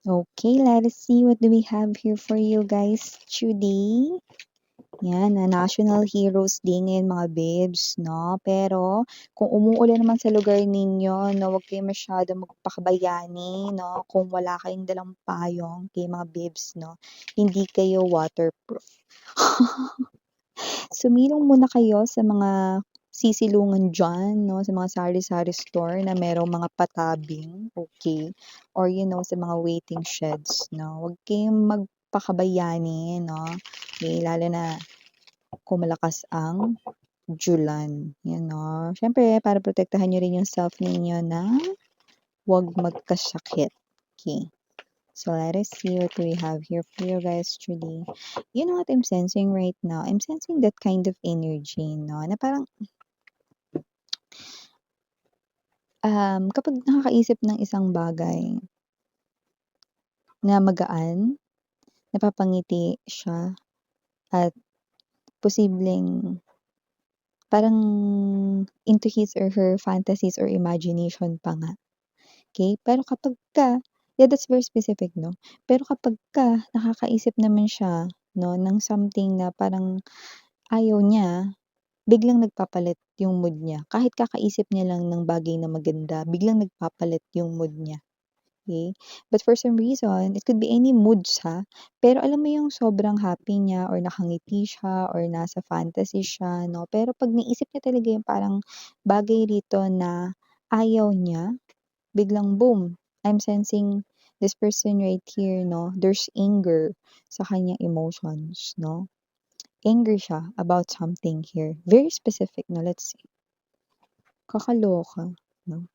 Okay, let us see what do we have here for you guys today. Yan, na National Heroes Day ngayon mga babes, no? Pero, kung umuulan naman sa lugar ninyo, no, huwag kayo masyado magpakabayani, no? Kung wala kayong dalang payong, kay mga babes, no? Hindi kayo waterproof. Sumilong muna kayo sa mga sisilungan dyan, no? Sa mga sari-sari store na merong mga patabing, okay? Or, sa mga waiting sheds, no? Huwag kayong magpakabayani, no? Okay, lalo na kung malakas ang Julan, no? Siyempre, para protektahan nyo rin yung self ninyo na huwag magkasakit. Okay. So, let us see what we have here for you guys today. You know what I'm sensing right now? I'm sensing that kind of energy, no? Na parang, kapag nakakaisip ng isang bagay na magaan, napapangiti siya at posibleng parang into his or her fantasies or imagination pa nga. Okay? Pero kapagka, yeah, that's very specific, no? Pero kapagka nakakaisip naman siya, no, ng something na parang ayaw niya, biglang nagpapalit yung mood niya. Kahit kakaisip niya lang ng bagay na maganda, biglang nagpapalit yung mood niya. Okay? But for some reason, it could be any moods ha, pero alam mo yung sobrang happy niya or nakangiti siya or nasa fantasy siya, no? Pero pag naisip niya talaga yung parang bagay rito na ayaw niya, biglang boom, I'm sensing this person right here, no? There's anger sa kanyang emotions, no? Anger siya about something here. Very specific, no? Let's see. Kakaloka, no?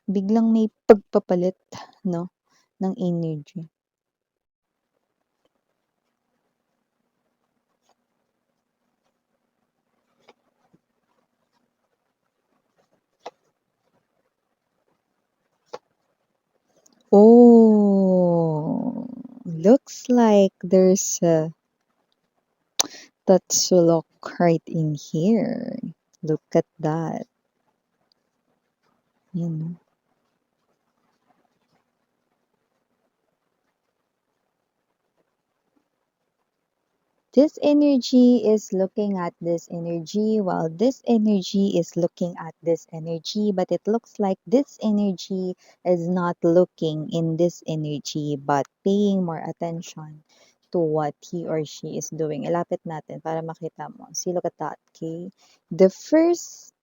Biglang may pagpapalit, no? Ng energy. Oh, looks like there's a Tatsulok right in here. Look at that. You know. This energy is looking at this energy while this energy is looking at this energy, but it looks like this energy is not looking in this energy but paying more attention to what he or she is doing. Ilapit natin para makita mo. See, look at that, okay? The first,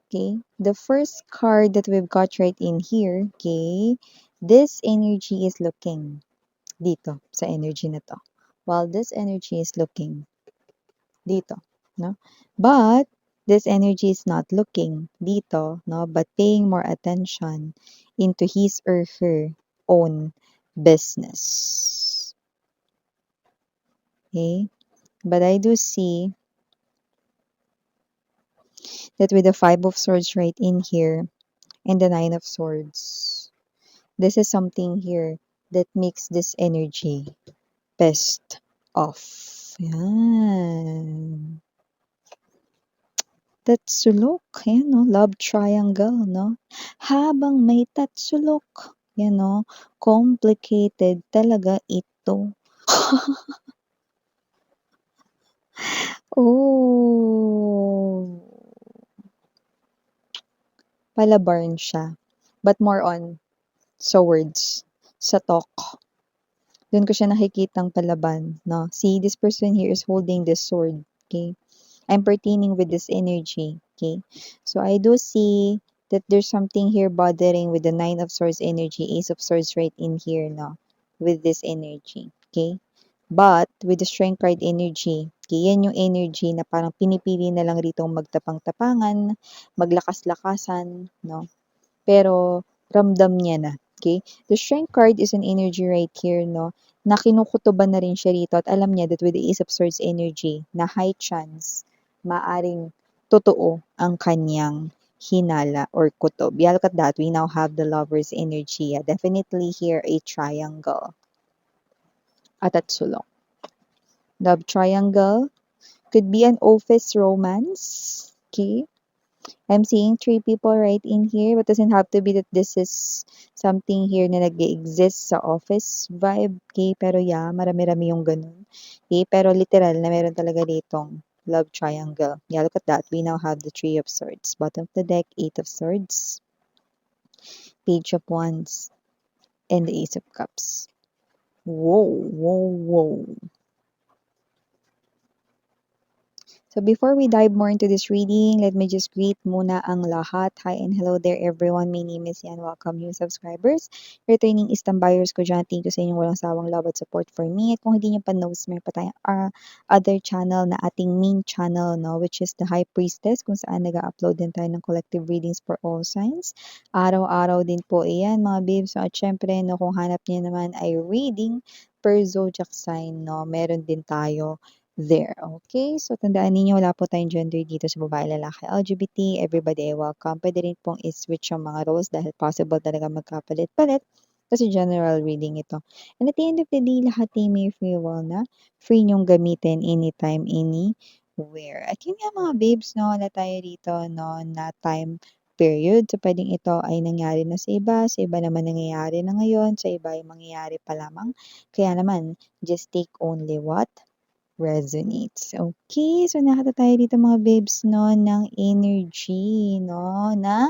the first card that we've got right in here, okay, this energy is looking dito sa energy na to. While this energy is looking dito, no? But this energy is not looking dito, no? But paying more attention into his or her own business. Okay? But I do see that with the Five of Swords right in here and the Nine of Swords, this is something here that makes this energy best off. Yan. Tatsulok, ayan 'no, love triangle 'no. Habang may tatsulok, yan 'no, complicated talaga ito. Oh, palabarn siya, but more on sa words, sa talk. Dun ko siya nakikitang palaban 'no. See, this person here is holding this sword, okay? I'm pertaining with this energy, okay? So I do see that there's something here bothering with the Nine of Swords energy, Ace of Swords right in here, no? With this energy, okay? But with the Strength card energy, okay, yan yung energy na parang pinipili na lang rito magtapang-tapangan, maglakas-lakasan, no? Pero ramdam niya na, okay? The Strength card is an energy right here, no? Na kinukutuban na rin siya rito at alam niya that with the Ace of Swords energy, na high chance, maaring totoo ang kanyang hinala or kutob. Yeah, look at that. We now have the Lover's energy. Yeah, definitely here a triangle. At sulok. Love triangle could be an office romance. Okay? I'm seeing 3 people right in here, but doesn't have to be that this is something here na nag-e-exist sa office vibe, okay? Pero yeah, marami-rami yung ganun. Okay? Pero literal na meron talaga ditong love triangle. Yeah, look at that. We now have the Three of Swords. Bottom of the deck, Eight of Swords, Page of Wands, and the Ace of Cups. Whoa, whoa, whoa. So before we dive more into this reading, let me just greet muna ang lahat. Hi and hello there everyone. My name is Yan. Welcome new subscribers. Returning Istam buyers ko dyan. Thank you sa inyong walang sawang love at support for me. At kung hindi nyo pa knows, meron pa tayong other channel na ating main channel, no, which is the High Priestess, kung saan nag-upload din tayo ng collective readings for all signs. Araw-araw din po iyan mga babes. So, at syempre, no, kung hanap niyo naman ay reading per zodiac sign, no, meron din tayo there. Okay? So, tandaan ninyo, wala po tayong gender dito sa babae, lalaki, LGBT, everybody ay welcome. Pwede rin pong i-switch yung mga roles dahil possible talaga magkapalit-palit kasi general reading ito. And at the end of the day, lahat ay may free will na free nyong gamitin anytime, anywhere. At yun nga mga babes, no, wala tayo dito, no, na time period. So, pwedeng ito ay nangyari na sa iba naman nangyayari na ngayon, sa iba ay mangyayari pa lamang. Kaya naman, just take only what resonates. Okay, so nakita tayo dito mga babes, no, ng energy, no, na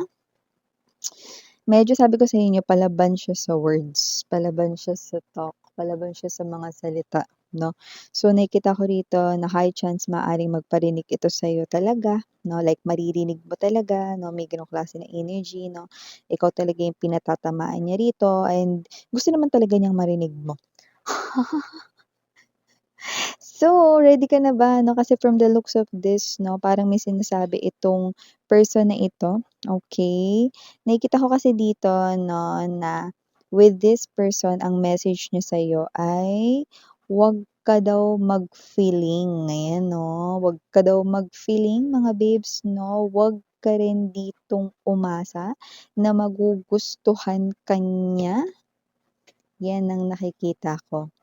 medyo sabi ko sa inyo, palaban siya sa words, palaban siya sa talk, palaban siya sa mga salita, no. So nakikita ko rito na high chance maaring magparinig ito sa iyo talaga, no, like maririnig mo talaga, no, may ganong klase na energy, no. Ikaw talaga yung pinatatamaan niya rito and gusto naman talaga niyang marinig mo. So, ready ka na ba, 'no? Kasi from the looks of this, 'no, parang may sinasabi itong person na ito, okay? Nakikita ko kasi dito, 'no, na with this person, ang message niya sa'yo ay huwag ka daw mag-feeling, ayan, 'no? Huwag ka daw mag-feeling, mga babes, 'no? Huwag ka rin ditong umasa na magugustuhan ka niya. Yan ang nakikita ko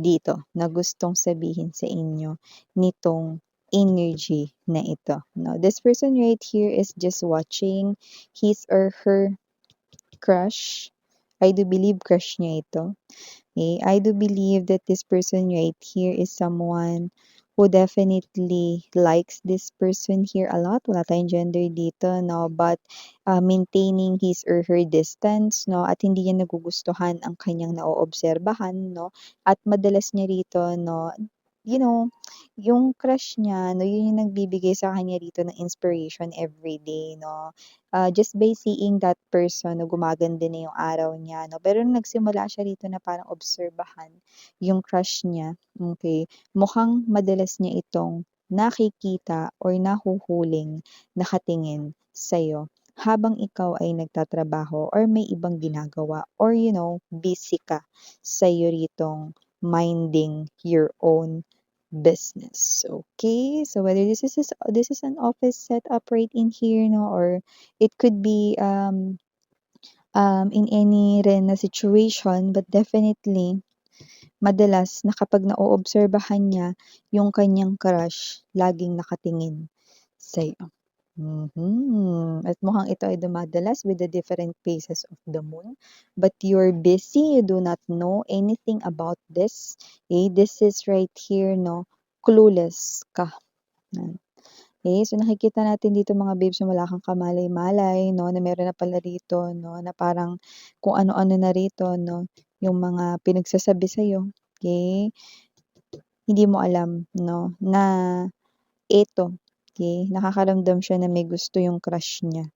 dito na gustong sabihin sa inyo nitong energy na ito. No, this person right here is just watching his or her crush. I do believe crush niya ito. Okay? I do believe that this person right here is someone who definitely likes this person here a lot. Wala tayong gender dito, no? But maintaining his or her distance, no? At hindi niya nagugustuhan ang kanyang naoobserbahan, no? At madalas niya rito, no? You know, yung crush niya, no, yun yung nagbibigay sa kanya rito ng inspiration every day, no? Just by seeing that person, no, gumaganda na yung araw niya, no? Pero nung nagsimula siya rito na parang obserbahan yung crush niya, okay, mukhang madalas niya itong nakikita or nahuhuling nakatingin sa'yo habang ikaw ay nagtatrabaho or may ibang ginagawa or you know, busy ka sa'yo ritong minding your own business. Okay, so whether this is an office setup right in here, no, or it could be in any rin na situation, but definitely madalas na kapag naoobserbahan niya yung kanyang crush, laging nakatingin sa'yo. At mukhang ito ay dumadalas with the different phases of the moon. But you're busy, you do not know anything about this. Okay, this is right here, no? Clueless ka. Yan. Okay, so nakikita natin dito mga babes na wala kang kamalay-malay, no? Na meron na pala rito, no? Na parang kung ano-ano na rito, no? Yung mga pinagsasabi sa'yo. Okay? Hindi mo alam, no? Na eto, okay, nakakaramdam siya na may gusto yung crush niya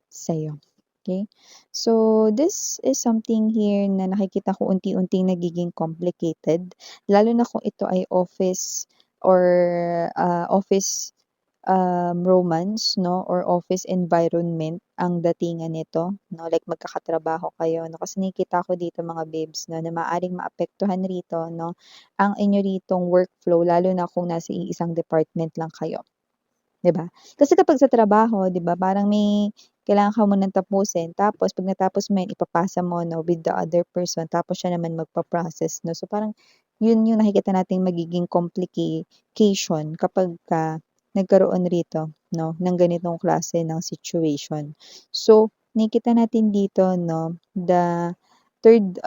sa'yo. Okay? So, this is something here na nakikita ko unti-unting nagiging complicated, lalo na kung ito ay office or office romance, no, or office environment ang datingan nito, no, like magkakatrabaho kayo, no, kasi nakikita ko dito mga babes, no, na maaaring maapektuhan rito, no, ang inyo ritong workflow, lalo na kung nasa iisang department lang kayo. 'Di ba? Kasi kapag sa trabaho, 'di ba, parang may kailangan ka munang tapusin tapos 'pag natapos mo 'yan ipapasa mo, 'no, with the other person tapos siya naman magpa-process, 'no. So, parang yun yung nakikita nating magiging complication kapagka nagkaroon rito 'no, ng ganitong klase ng situation. So, nakikita natin dito 'no, the third,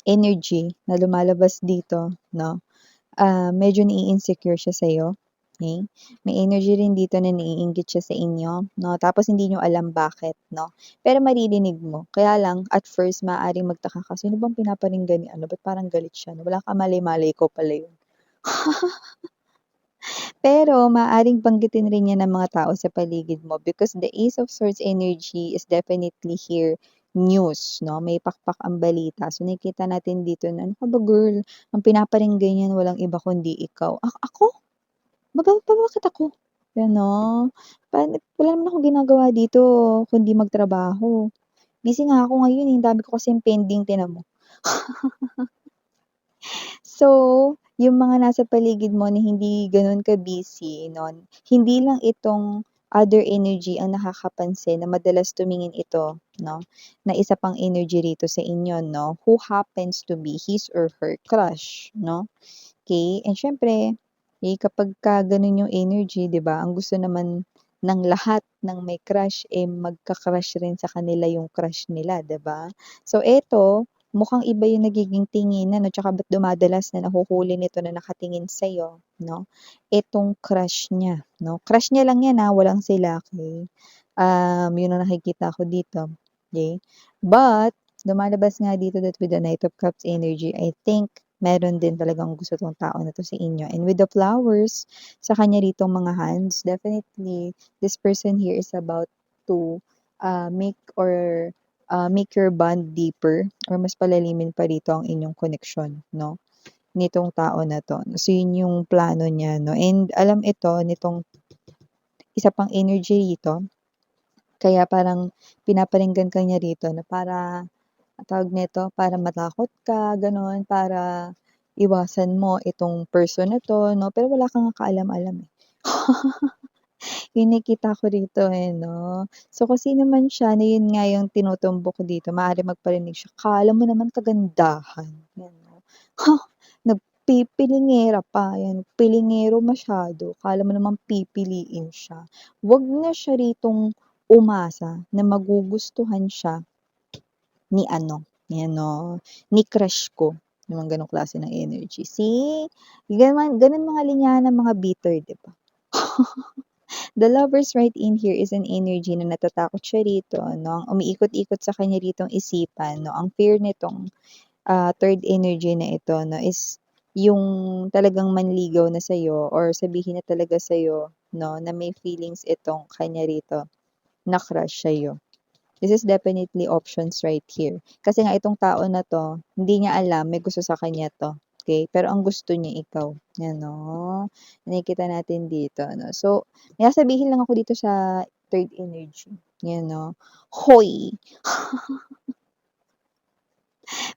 energy na lumalabas dito 'no, medyo nai-insecure siya sa'yo, okey? May energy rin dito na naiinggit siya sa inyo 'no, tapos hindi niyo alam bakit 'no, pero maririnig mo. Kaya lang at first maaaring magtaka ka, "Sino bang pinaparinggan ni ano, ba't parang galit siya 'no?" Wala kang malay-malay, ikaw pala yun. Pero maaaring banggitin rin 'yan ng mga tao sa paligid mo because the Ace of Swords energy is definitely here news 'no, may pakpak ang balita. So, nakikita natin dito na, "Ano ka ba girl, ang pinaparinggan niyan walang iba kundi ikaw." Ako? Bakit ako?" Gano'n. Wala naman akong ginagawa dito kundi magtrabaho. Busy nga ako ngayon, eh, ang dami ko kasing pending tinan mo. So, yung mga nasa paligid mo na hindi gano'n ka-busy 'no, hindi lang itong other energy ang nakakapansin na madalas tumingin ito 'no, na isa pang energy rito sa inyo 'no, who happens to be his or her crush 'no. Okay, and siyempre, eh, kapagka gano'n yung energy 'di ba, ang gusto naman ng lahat ng may crush, eh, magka-crush rin sa kanila yung crush nila 'di ba? So eto, mukhang iba yung nagiging tinginan 'no, tsaka ba't dumadalas na nahuhuli nito na nakatingin sa'yo 'no, etong crush niya 'no. Crush niya lang 'yan, walang sila, okey? Yun ang nakikita ko dito, okey? But, lumalabas nga dito that with the Knight of Cups energy, I think meron din talagang gusto 'tong tao na 'to sa inyo and with the flowers sa kanya ritong mga hands, definitely this person here is about to, make your bond deeper or mas palalimin pa rito ang inyong connection 'no, nitong tao na 'to. So yun yung plano niya 'no and alam ito nitong isa pang energy rito, kaya parang pinaparinggan ka niya rito na para tawag nito, para matakot ka gano'n, para iwasan mo itong person na 'to 'no, pero wala kang kaalam-alam, eh. Yung nakikita ko rito, eh, 'no. So, kung sino man siya na yun nga yung tinutumbok ko dito, maaaring magparinig siya, "Akala mo naman kagandahan." Yan 'no. Ha! Nagpipilingera pa, yan, pilingero masyado, akala mo naman pipiliin siya. 'Wag na siya ritong umasa na magugustuhan siya ni ano, ni ano, ni crush ko, yung mga gano'ng klase ng energy. See, gano'n mga linya ng mga bitter, 'di ba? The Lovers right in here is an energy na natatakot siya rito 'no, ang umiikot-ikot sa kanya ritong isipan 'no, ang fear nitong, third energy na ito 'no is yung talagang manligaw na sa'yo or sabihin na talaga sa'yo 'no, na may feelings itong kanya rito na crush sa'yo. This is definitely options right here. Kasi nga itong tao na 'to, hindi niya alam may gusto sa kanya 'to, okey? Pero ang gusto niya ikaw, 'yan 'no, nakikita natin dito 'no. So, may sasabihin lang ako dito sa third energy, 'yan 'no. Hoy,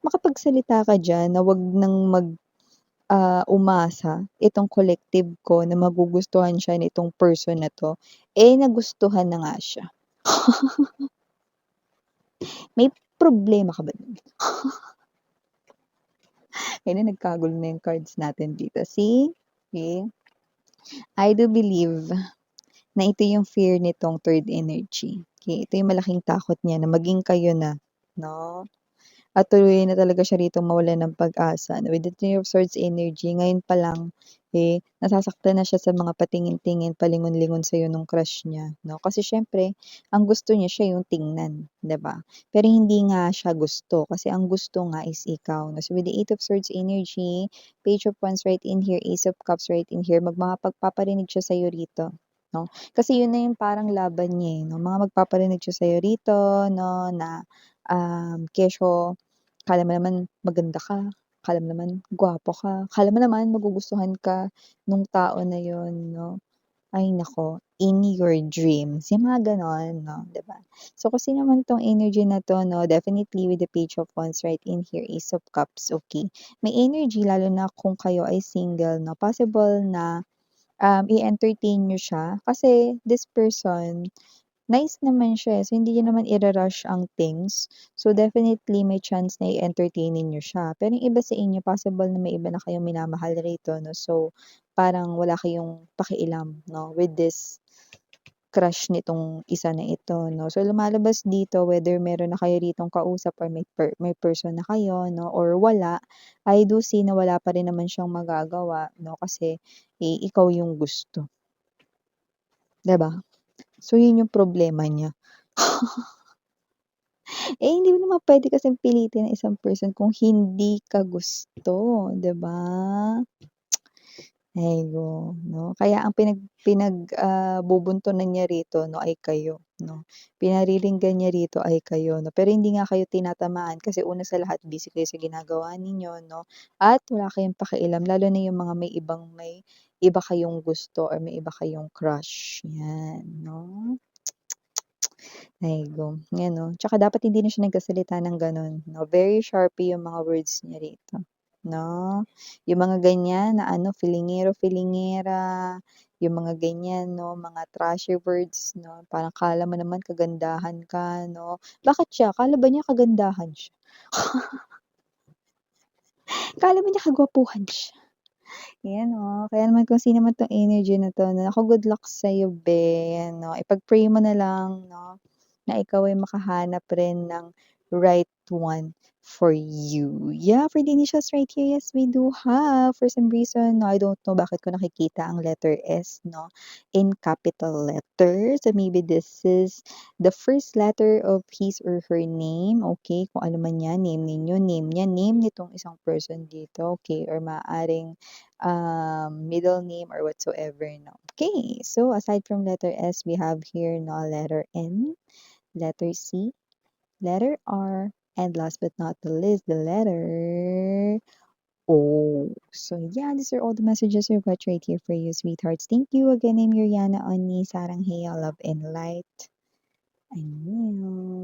makapagsalita ka diyan na 'wag ng umasa itong collective ko na magugustuhan siya nitong person na 'to, eh, nagustuhan na nga siya. May problema ka ba dun? Ayun na nagkagulo na yung cards natin dito, see? Okay, I do believe na ito yung fear nitong third energy, okey? Ito yung malaking takot niya na maging kayo na, 'no? At tuluyan na talaga siya ritong mawalan ng pag-asa na with the Three of Swords energy ngayon pa lang, eh, nasasaktan na siya sa mga patingin-tingin, palingon-lingon sa'yo nung crush niya 'no. Kasi siyempre ang gusto niya siya yung tingnan, 'di ba? Pero hindi nga siya gusto kasi ang gusto nga is ikaw 'no. So with the Eight of Swords energy, Page of Wands right in here, Ace of Cups right in here, magpaparinig siya sa'yo rito 'no. Kasi yun na yung parang laban niya, eh, 'no, mga magpaparinig siya sa'yo rito 'no na, kesyo akala mo naman maganda ka, akala mo naman gwapo ka, akala mo naman magugustuhan ka nung tao na yun 'no. Ay naku, in your dreams, yung mga gano'n 'no, 'di ba? So, kasi naman 'tong energy na 'to 'no, definitely with the Page of Wands right in here, Ace of Cups, okey. May energy lalo na kung kayo ay single 'no, possible na, i-entertain niyo siya kasi this person nice naman siya, so hindi niyo naman ira-rush ang things. So, definitely may chance na i-entertainin niyo siya. Pero yung iba sa inyo possible na may iba na kayong minamahal rito 'no, so parang wala kayong pakialam 'no, with this crush nitong isa na ito 'no. So, lumalabas dito whether meron na kayo ritong kausap or may person na kayo 'no or wala, I do see na wala pa rin naman siyang magagawa 'no, kasi, ikaw yung gusto, 'di ba? So, yun yung problema niya. Hindi mo naman puwede kasing pilitin ang isang person kung hindi ka gusto, 'di ba? Ayun, 'no? Kaya ang bubuntunan niya rito 'no, ay kayo, 'no? Pinariringgan niya rito ay kayo 'no, pero hindi nga kayo tinatamaan kasi una sa lahat busy kayo sa ginagawa ninyo 'no, at wala kayong pakialam lalo na yung mga may iba kayong gusto or may iba kayong crush, 'yan, 'no? Ay go, 'yan 'no, tsaka dapat hindi na siya nagsasalita ng gano'n 'no, very Sharpie yung mga words niya rito, 'no? Yung mga ganyan na ano, filingero-filingera, yung mga ganyan 'no, mga trashy words 'no, parang akala mo naman kagandahan ka 'no. Bakit siya, akala ba niya kagandahan siya? Akala ba niya kagwapuhan siya? Yan, oh, kaya naman kung sino man 'tong energy na 'to, naku good luck sa'yo be, yan 'no, ipag-pray mo na lang 'no, na ikaw ay makahanap rin ng right one for you. Yeah, for the initials right here, yes, we do have. For some reason, no, I don't know bakit ko nakikita ang letter S 'no, in capital letter. So maybe this is the first letter of his or her name, okay, kung ano man yan, name ninyo, name niya, name nitong isang person dito, okay, or maaaring middle name or whatsoever, no. Okay, so aside from letter S, we have here no letter N, letter C, letter R, and last but not the least, the letter O. So yeah, these are all the messages we've got right here for you, sweethearts. Thank you again. I'm Yuriana Oni, Sarang Heya, Love and Light. And